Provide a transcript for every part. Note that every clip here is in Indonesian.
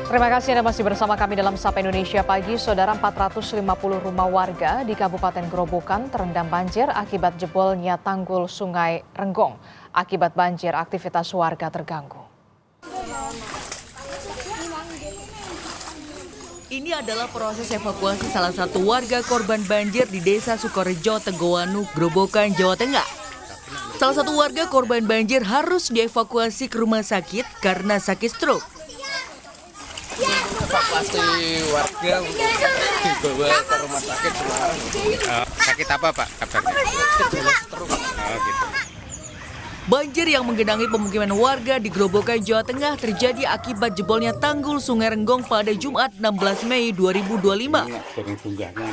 Terima kasih Anda masih bersama kami dalam Sapa Indonesia Pagi. Saudara, 450 rumah warga di Kabupaten Grobogan terendam banjir akibat jebolnya tanggul Sungai Renggong. Akibat banjir, aktivitas warga terganggu. Ini adalah proses evakuasi salah satu warga korban banjir di Desa Sukorejo, Tegowanu, Grobogan, Jawa Tengah. Salah satu warga korban banjir harus dievakuasi ke rumah sakit karena sakit stroke. Evakuasi warga untuk dibawa ke rumah sakit Semarang. Sakit apa Pak kabarnya? Gejala stroke. Gitu. Banjir yang menggenangi pemukiman warga di Grobogan, Jawa Tengah terjadi akibat jebolnya tanggul Sungai Renggong pada Jumat 16 Mei 2025.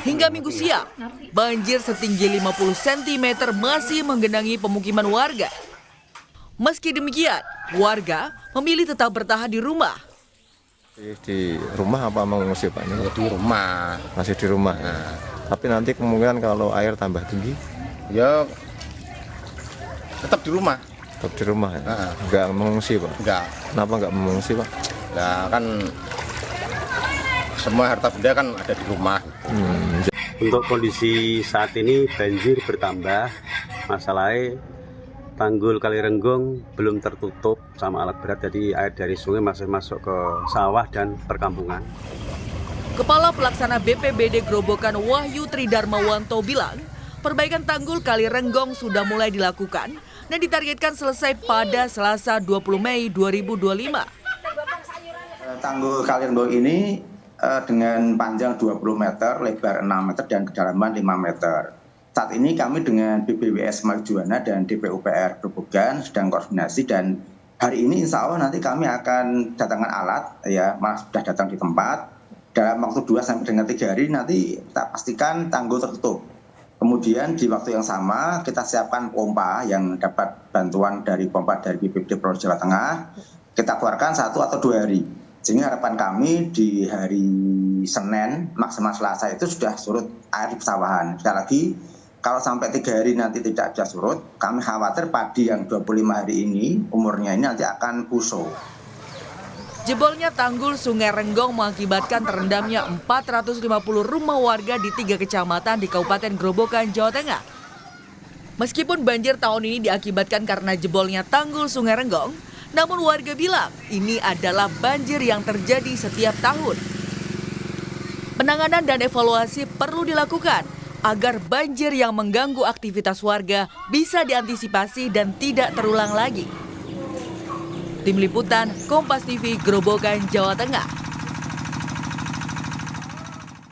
Hingga Minggu siang, banjir setinggi 50 cm masih menggenangi pemukiman warga. Meski demikian, warga memilih tetap bertahan di rumah. Di rumah apa mengungsi Pak? Ya, di rumah. Masih di rumah. Nah, tapi nanti kemungkinan kalau air tambah tinggi, Ya tetap di rumah. tetap di rumah ya? Nggak mengungsi Pak? Enggak. Kenapa nggak mengungsi Pak? Nah, kan semua harta benda kan ada di rumah. Untuk kondisi saat ini banjir bertambah, masalahnya tanggul Kali Renggong belum tertutup sama alat berat, jadi air dari sungai masih masuk ke sawah dan perkampungan. Kepala Pelaksana BPBD Grobogan Wahyu Tridarmawanto bilang, perbaikan tanggul Kali Renggong sudah mulai dilakukan dan ditargetkan selesai pada Selasa 20 Mei 2025. Tanggul Kali Renggong ini dengan panjang 20 meter, lebar 6 meter, dan kedalaman 5 meter. Saat ini kami dengan BBWS Marjuwana dan DPUPR Grobogan sedang koordinasi, dan hari ini insya Allah nanti kami akan datangkan alat, ya malah sudah datang di tempat. Dalam waktu 2 sampai dengan 3 hari nanti kita pastikan tanggul tertutup. Kemudian di waktu yang sama kita siapkan pompa yang dapat bantuan dari pompa dari BPBD Provinsi Jawa Tengah. Kita keluarkan 1 atau 2 hari. Sehingga harapan kami di hari Senin maksimal Selasa itu sudah surut air di pesawahan. Sekali lagi, kalau sampai 3 hari nanti tidak ada surut, kami khawatir padi yang 25 hari ini umurnya ini nanti akan busuk. Jebolnya tanggul Sungai Renggong mengakibatkan terendamnya 450 rumah warga di 3 kecamatan di Kabupaten Grobogan, Jawa Tengah. Meskipun banjir tahun ini diakibatkan karena jebolnya tanggul Sungai Renggong, namun warga bilang ini adalah banjir yang terjadi setiap tahun. Penanganan dan evaluasi perlu dilakukan agar banjir yang mengganggu aktivitas warga bisa diantisipasi dan tidak terulang lagi. Tim Liputan Kompas TV Grobogan, Jawa Tengah.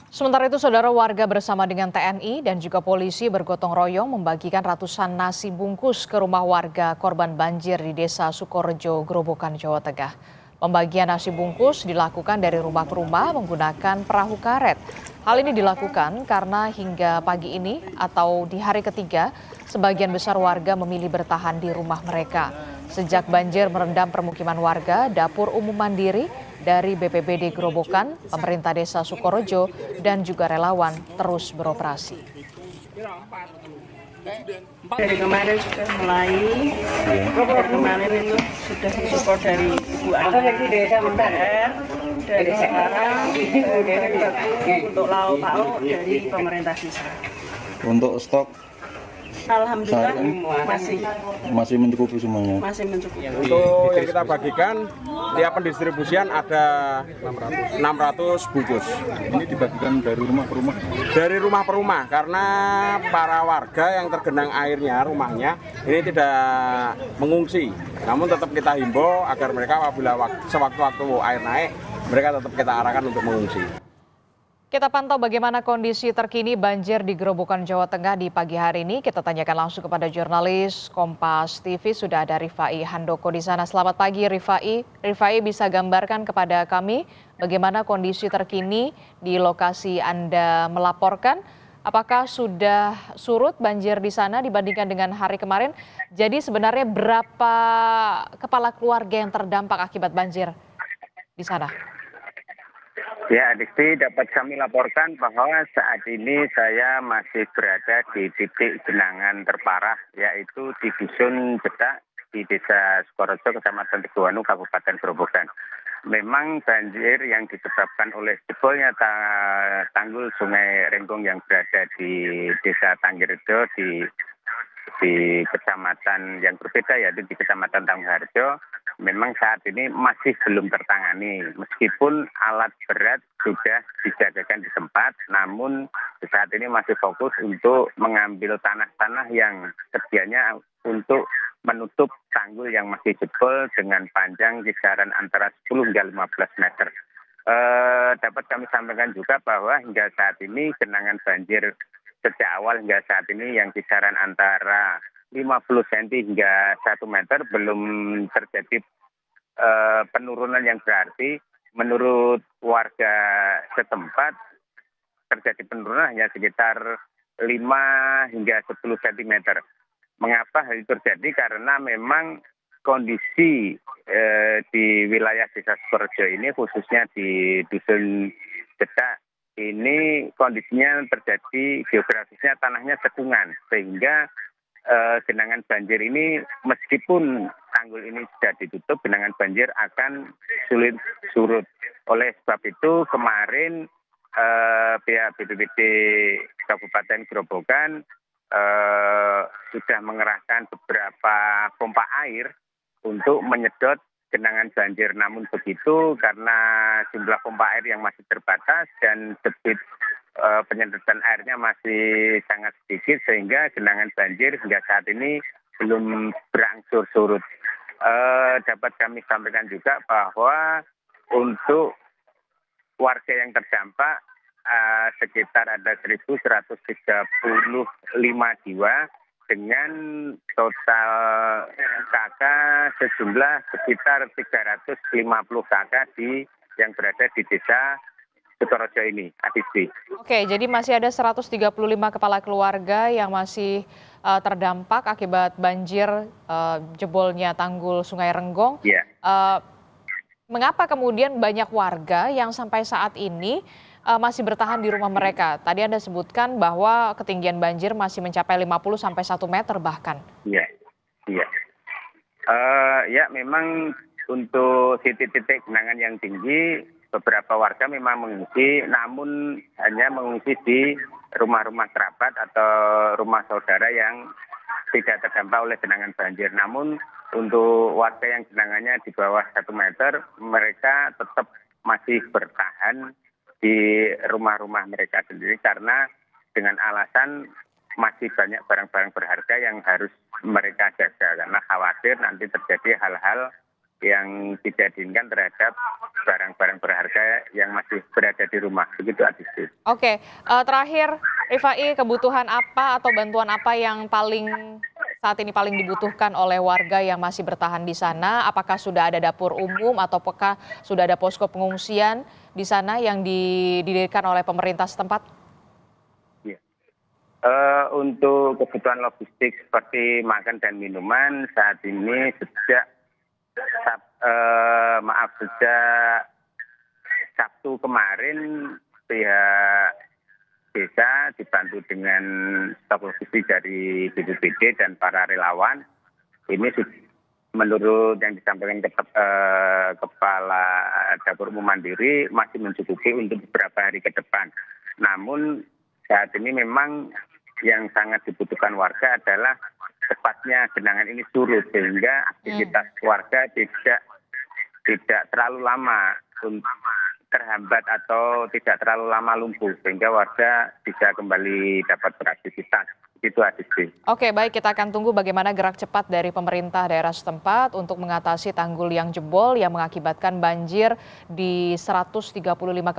Sementara itu, saudara, warga bersama dengan TNI dan juga polisi bergotong royong membagikan ratusan nasi bungkus ke rumah warga korban banjir di Desa Sukorejo, Grobogan, Jawa Tengah. Pembagian nasi bungkus dilakukan dari rumah ke rumah menggunakan perahu karet. Hal ini dilakukan karena hingga pagi ini atau di hari ketiga, sebagian besar warga memilih bertahan di rumah mereka. Sejak banjir merendam permukiman warga, dapur umum mandiri dari BPBD Grobogan, pemerintah Desa Sukorejo, dan juga relawan terus beroperasi. Dari kemarin sudah mulai, kemarin itu sudah disupport dari Ibu Andi dari sekarang untuk lauk pauk dari pemerintah desa. Untuk stok Alhamdulillah masih mencukupi semuanya. masih mencukupi. Untuk yang kita bagikan, tiap pendistribusian ada 600 bungkus. Ini dibagikan dari rumah ke rumah. Dari rumah ke rumah, karena para warga yang tergenang airnya, rumahnya, ini tidak mengungsi. Namun tetap kita himbau agar mereka apabila sewaktu-waktu air naik, mereka tetap kita arahkan untuk mengungsi. Kita pantau bagaimana kondisi terkini banjir di Grobogan, Jawa Tengah di pagi hari ini. Kita tanyakan langsung kepada jurnalis Kompas TV, sudah ada Rifai Handoko di sana. Selamat pagi Rifai. Rifai, bisa gambarkan kepada kami bagaimana kondisi terkini di lokasi Anda melaporkan? Apakah sudah surut banjir di sana dibandingkan dengan hari kemarin? Jadi sebenarnya berapa kepala keluarga yang terdampak akibat banjir di sana? Ya, Dikti, dapat kami laporkan bahwa saat ini saya masih berada di titik genangan terparah, yaitu di Dusun Jedak di Desa Sukorejo, Kecamatan Tegowanu, Kabupaten Grobogan. memang banjir yang disebabkan oleh jebolnya tanggul Sungai Renggong yang berada di Desa Tanggirejo di kecamatan yang berbeda, yaitu di Kecamatan Tangguharjo, memang saat ini masih belum tertangani. Meskipun alat berat sudah dijagakan di tempat, namun saat ini masih fokus untuk mengambil tanah-tanah yang sedianya untuk menutup tanggul yang masih jebol dengan panjang kisaran antara 10 hingga 15 meter. Dapat kami sampaikan juga bahwa hingga saat ini genangan banjir sejak awal hingga saat ini yang kisaran antara 50 cm hingga 1 meter belum terjadi penurunan yang berarti. Menurut warga setempat terjadi penurunan hanya sekitar 5 hingga 10 cm. Mengapa hal itu terjadi? Karena memang kondisi di wilayah Desa Sukorejo ini, khususnya di Dusun Cedak, ini kondisinya terjadi geografisnya tanahnya cekungan, sehingga genangan banjir ini meskipun tanggul ini sudah ditutup, genangan banjir akan sulit surut. Oleh sebab itu kemarin pihak BPBD Kabupaten Grobogan sudah mengerahkan beberapa pompa air untuk menyedot genangan banjir. Namun begitu, karena jumlah pompa air yang masih terbatas dan debit penyedotan airnya masih sangat sedikit, sehingga genangan banjir hingga saat ini belum berangsur surut. Dapat kami sampaikan juga bahwa untuk warga yang terdampak sekitar ada 1.135 jiwa dengan total KK sejumlah sekitar 350 KK yang berada di Desa Sukorejo ini, Adisti. Oke, jadi masih ada 135 kepala keluarga yang masih terdampak akibat banjir jebolnya tanggul Sungai Renggong. Ya. Mengapa kemudian banyak warga yang sampai saat ini masih bertahan di rumah mereka? Tadi Anda sebutkan bahwa ketinggian banjir masih mencapai 50 sampai 1 meter bahkan. Iya. Ya, memang untuk titik-titik genangan yang tinggi, beberapa warga memang mengungsi, namun hanya mengungsi di rumah-rumah kerabat atau rumah saudara yang tidak terdampak oleh genangan banjir. Namun untuk warga yang genangannya di bawah 1 meter, mereka tetap masih bertahan di rumah-rumah mereka sendiri karena dengan alasan masih banyak barang-barang berharga yang harus mereka jaga karena khawatir nanti terjadi hal-hal yang tidak diinginkan terhadap barang-barang berharga yang masih berada di rumah. Begitu, Adisti. Oke, terakhir Rifai, kebutuhan apa atau bantuan apa yang saat ini paling dibutuhkan oleh warga yang masih bertahan di sana? Apakah sudah ada dapur umum atau apakah sudah ada posko pengungsian di sana yang didirikan oleh pemerintah setempat? Ya. Untuk kebutuhan logistik seperti makan dan minuman saat ini sejak Sabtu kemarin pihak desa dibantu dengan staf logistik dari BPBD dan para relawan ini menurut yang disampaikan Kepala Dapur Umum Mandiri masih mencukupi untuk beberapa hari ke depan. Namun saat ini memang yang sangat dibutuhkan warga adalah cepatnya genangan ini surut sehingga aktivitas warga tidak terlalu lama terhambat atau tidak terlalu lama lumpuh sehingga warga bisa kembali dapat beraktivitas. Itu Adisti. Oke, baik, kita akan tunggu bagaimana gerak cepat dari pemerintah daerah setempat untuk mengatasi tanggul yang jebol yang mengakibatkan banjir di 135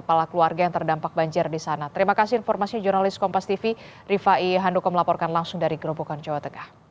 kepala keluarga yang terdampak banjir di sana. Terima kasih informasi jurnalis Kompas TV Rifai Handoko melaporkan langsung dari Grobogan, Jawa Tengah.